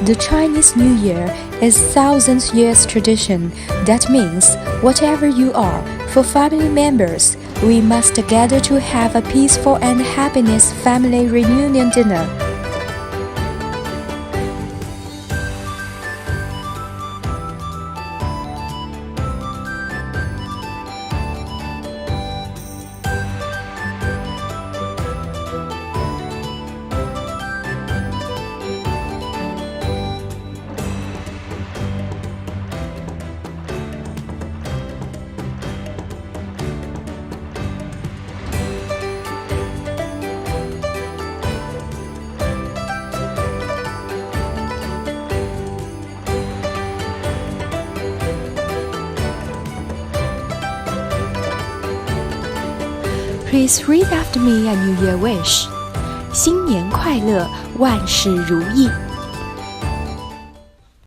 The Chinese New Year is thousand years tradition. That means, whatever you are, for family members, we must gather to have a peaceful and happiness family reunion dinner. Please read after me a New Year wish. 新年快乐，万事如意。